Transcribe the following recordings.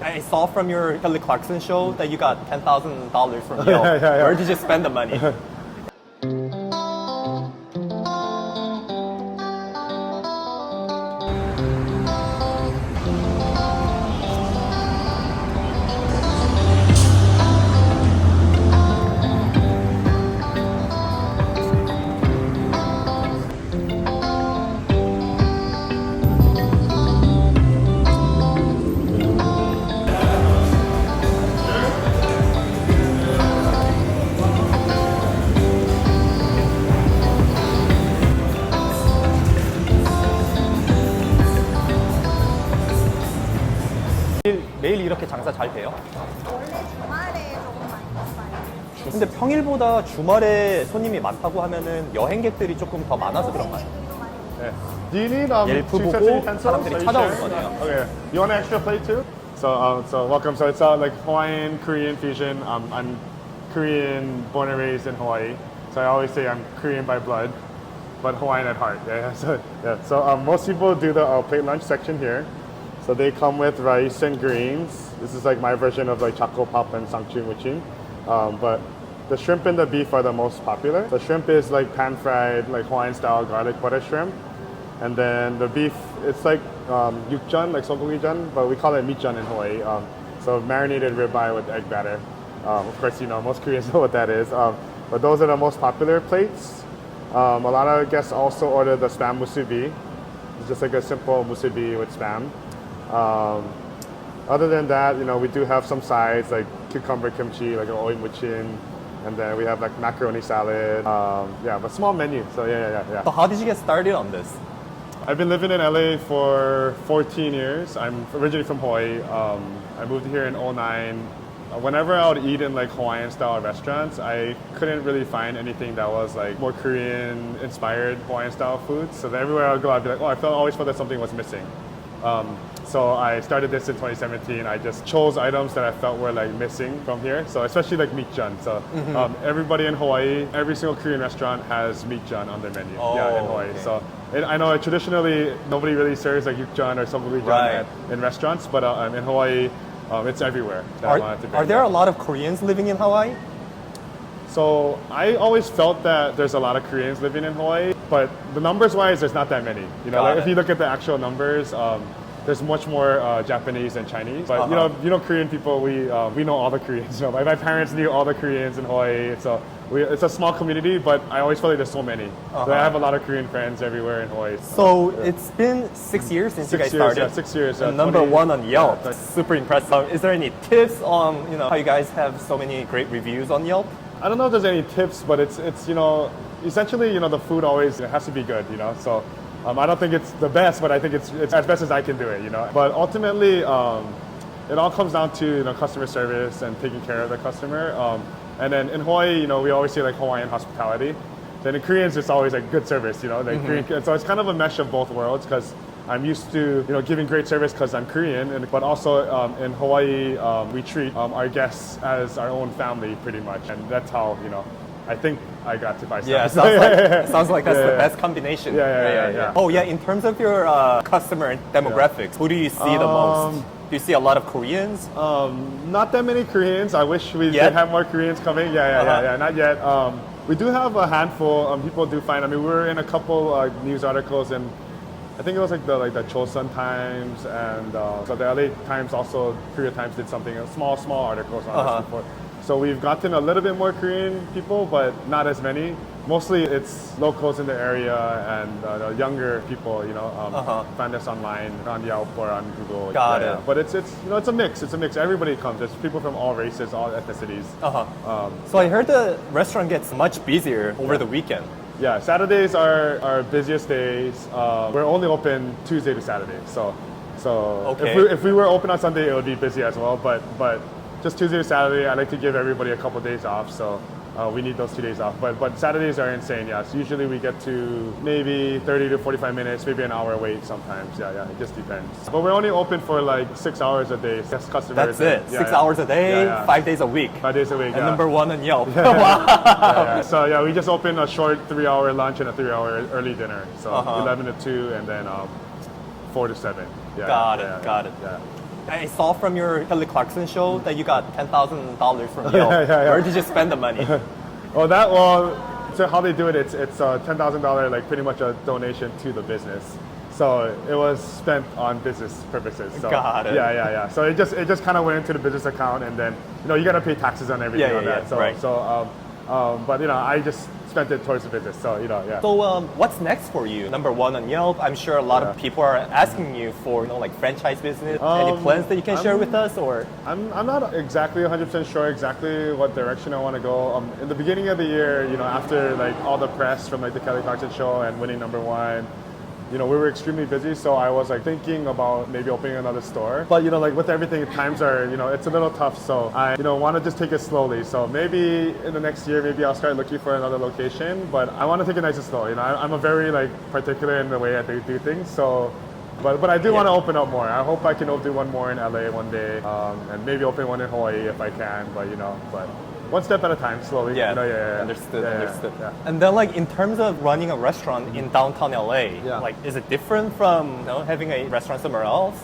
I saw from your Kelly Clarkson show that you got $10,000 from Yelp. Yeah. Where did you spend the money? 매일 이렇게 장사 잘 돼요? 원래 주말에 조금 많이 봤어요. 근데 평일보다 주말에 손님이 많다고 하면은 여행객들이 조금 더 많아서 그런가요? Yeah. Do you need 옐프 two sets of 보고 utensils? 사람들이 Are you 찾아오는 sure? 거네요. Okay. You want an extra plate too? So welcome. So it's like Hawaiian Korean fusion. I'm Korean, born and raised in Hawaii. So I always say I'm Korean by blood, but Hawaiian at heart. Yeah. So most people do the plate lunch section here. So they come with rice and greens. This is like my version of like Chaco Pop and Sangchu Muchin. But the shrimp and the beef are the most popular. The shrimp is like pan fried, like Hawaiian style garlic butter shrimp. And then the beef, it's like yukjeon, like sogogijeon, but we call it meatjeon in Hawaii. So marinated ribeye with egg batter. Of course, you know, most Koreans know what that is. But those are the most popular plates. A lot of guests also order the spam musubi. It's just like a simple musubi with spam. Other than that, you know, we do have some sides like cucumber kimchi, like an oi muchin, and then we have like macaroni salad. Yeah, but small menu. So yeah. So how did you get started on this? I've been living in LA for 14 years. I'm originally from Hawaii. I moved here in 2009. Whenever I would eat in like Hawaiian style restaurants, I couldn't really find anything that was like more Korean inspired Hawaiian style foods. So everywhere I would go, I'd be like, oh, always felt that something was missing. So I started this in 2017. I just chose items that I felt were like missing from here. So especially like meatjeon. So everybody in Hawaii, every single Korean restaurant has meatjeon on their menu. In Hawaii. Okay. So I know traditionally nobody really serves like yukjeon or sogogijeon in restaurants, but in Hawaii, it's everywhere. Are there a lot of Koreans living in Hawaii? So I always felt that there's a lot of Koreans living in Hawaii, but the numbers wise, there's not that many. You know, like if you look at the actual numbers, there's much more Japanese and Chinese. But you know, Korean people, we know all the Koreans. You know, my parents knew all the Koreans in Hawaii. So it's a small community, but I always felt like there's so many. So I have a lot of Korean friends everywhere in Hawaii. So it's been 6 years since you guys started. Yeah, 6 years. And number 1 on Yelp. That's super impressive. Is there any tips on how you guys have so many great reviews on Yelp? I don't know if there's any tips, but it's you know, essentially, you know, the food always has to be good, you know. So I don't think it's the best, but I think it's as best as I can do it, you know. But ultimately, it all comes down to customer service and taking care of the customer. And then in Hawaii, you know, we always say like Hawaiian hospitality. Then in Koreans, it's always like good service, you know. Like Korean, so it's kind of a mesh of both worlds because I'm used to giving great service because I'm Korean, but also in Hawaii we treat our guests as our own family pretty much, and that's how I think I got to buy stuff. Yeah, sounds like that's the best combination. Yeah. Oh yeah, in terms of your customer demographics, who do you see the most? Do you see a lot of Koreans? Not that many Koreans. I wish we did have more Koreans coming. Yeah, not yet. We do have a handful. People do find. I mean, we were in a couple news articles, and I think it was like the Chosun Times and so the LA Times also. Korea Times did something. Small articles on us before. So we've gotten a little bit more Korean people, but not as many. Mostly it's locals in the area and younger people, find us online on Yelp or on Google. Got it. But it's a mix. It's a mix. Everybody comes. There's people from all races, all ethnicities. So I heard the restaurant gets much busier over the weekend. Yeah, Saturdays are our busiest days. We're only open Tuesday to Saturday. So if we were open on Sunday, it would be busy as well. But just Tuesday to Saturday, I like to give everybody a couple days off. So we need those 2 days off. But Saturdays are insane. Yeah, so usually we get to maybe 30 to 45 minutes, maybe an hour wait sometimes. Yeah, it just depends. But we're only open for like 6 hours a day. Just customers. That's it. 6 hours a day, 5 days a week. 5 days a week. And number 1 on Yelp. Wow. So we just open a short 3-hour lunch and a 3-hour early dinner. So 11 to 2 and then 4 to 7. Got it. Yeah. I saw from your Kelly Clarkson show that you got $10,000 from Yelp. Yeah. Where did you spend the money? So how they do it, it's $10,000, like pretty much a donation to the business. So it was spent on business purposes. So, Got it. Yeah. So it just kind of went into the business account, and then you got to pay taxes on everything on that. So right. but I just spent it towards the business. So yeah. So what's next for you? Number one on Yelp, I'm sure a lot of people are asking you for like franchise business. Any plans that you can share with us, or? I'm not exactly 100% sure exactly what direction I want to go. In the beginning of the year, after like all the press from like the Kelly Clarkson show and winning number one, we were extremely busy, so I was like thinking about maybe opening another store. But like with everything, times are it's a little tough. So I want to just take it slowly. So maybe in the next year, maybe I'll start looking for another location. But I want to take it nice and slow. I'm a very like particular in the way I do things. So, but I do want to open up more. I hope I can do one more in LA one day, and maybe open one in Hawaii if I can. But one step at a time, slowly. Yeah, understood. And then like in terms of running a restaurant in downtown LA, like is it different from having a restaurant somewhere else?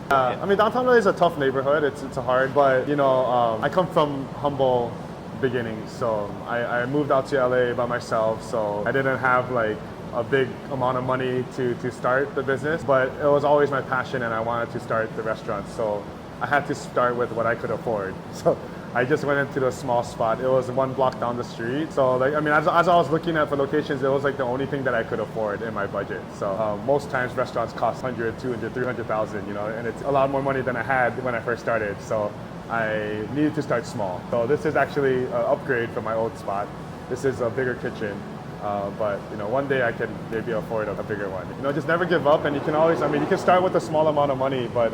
I mean, downtown LA is a tough neighborhood. It's hard, but I come from humble beginnings, so I moved out to LA by myself, so I didn't have like a big amount of money to start the business, but it was always my passion, and I wanted to start the restaurant, so I had to start with what I could afford. So I just went into a small spot. It was 1 block down the street. So like, I mean, as I was looking at for locations, it was like the only thing that I could afford in my budget. So most times restaurants cost 100, 200, 300,000, and it's a lot more money than I had when I first started. So I needed to start small. So this is actually an upgrade from my old spot. This is a bigger kitchen. But one day I can maybe afford a bigger one. Just never give up, and you can always, you can start with a small amount of money, but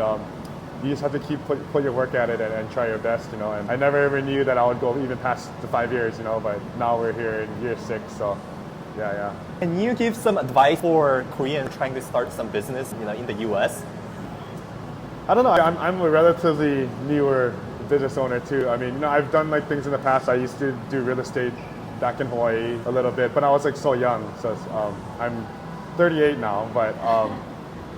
you just have to keep put your work at it and try your best, And I never ever knew that I would go even past the 5 years, but now we're here in year 6, so yeah. Can you give some advice for Koreans trying to start some business, in the U.S.? I don't know. I'm a relatively newer business owner too. I mean, I've done like things in the past. I used to do real estate back in Hawaii a little bit, but I was like so young. So I'm 38 now, but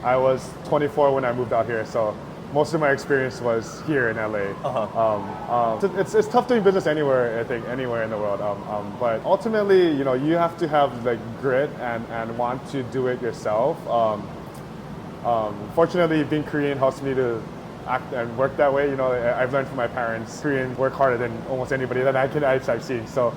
I was 24 when I moved out here. So most of my experience was here in LA. It's tough doing business anywhere, I think, anywhere in the world. But ultimately, you have to have like grit and want to do it yourself. Fortunately, being Korean helps me to act and work that way. I've learned from my parents, Koreans work harder than almost anybody that I've seen. So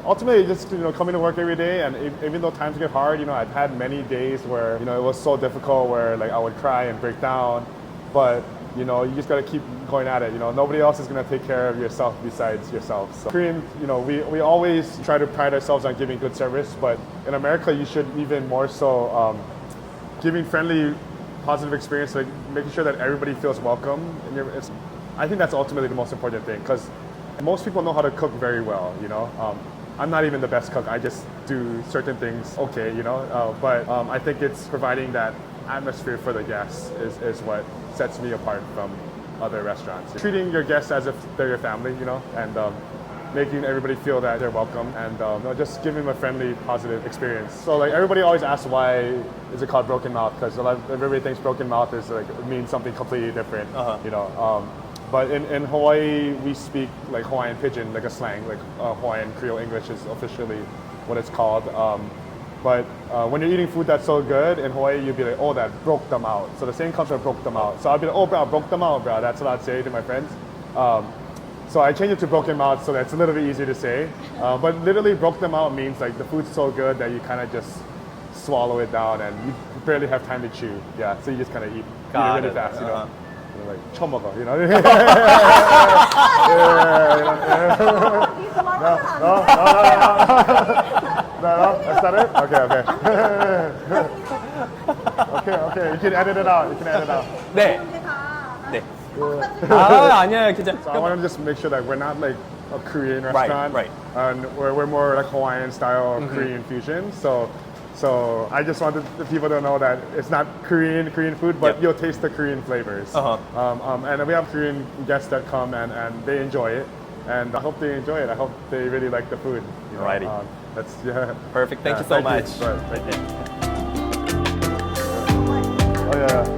ultimately just coming to work every day, and even though times get hard, I've had many days where it was so difficult where like I would cry and break down. But you just gotta keep going at it. Nobody else is gonna take care of yourself besides yourself. So Korean, we always try to pride ourselves on giving good service, but in America you should even more so giving friendly, positive experience, like making sure that everybody feels welcome. I think that's ultimately the most important thing, because most people know how to cook very well. I'm not even the best cook. I just do certain things okay. But I think it's providing that atmosphere for the guests is what sets me apart from other restaurants. Treating your guests as if they're your family, and making everybody feel that they're welcome, and just giving them a friendly, positive experience. So like everybody always asks why is it called broken mouth, because everybody thinks broken mouth is like it means something completely different. But in Hawaii we speak like Hawaiian pidgin, like a slang, like Hawaiian Creole English is officially what it's called. But when you're eating food that's so good in Hawaii, you'd be like, oh, that broke them out. So the same comes from broke them out. So I'd be like, oh, bro, broke them out, bro. That's what I'd say to my friends. So I changed it to broken mouth so that's a little bit easier to say. But literally broke them out means like the food's so good that you kind of just swallow it down and you barely have time to chew. Yeah, so you just kind of eat it really fast, You're like, 처먹어, No, that's not it? Okay. You can edit it out. 네. 네. 아니야, 괜찮아. So I want to just make sure that we're not like a Korean restaurant. Right. And we're more like Hawaiian style or Korean fusion. So I just wanted the people to know that it's not Korean food, but you'll taste the Korean flavors. And we have Korean guests that come and they enjoy it. And I hope they enjoy it. I hope they really like the food. Alrighty. That's Perfect. Thank you so much. Right. Oh yeah.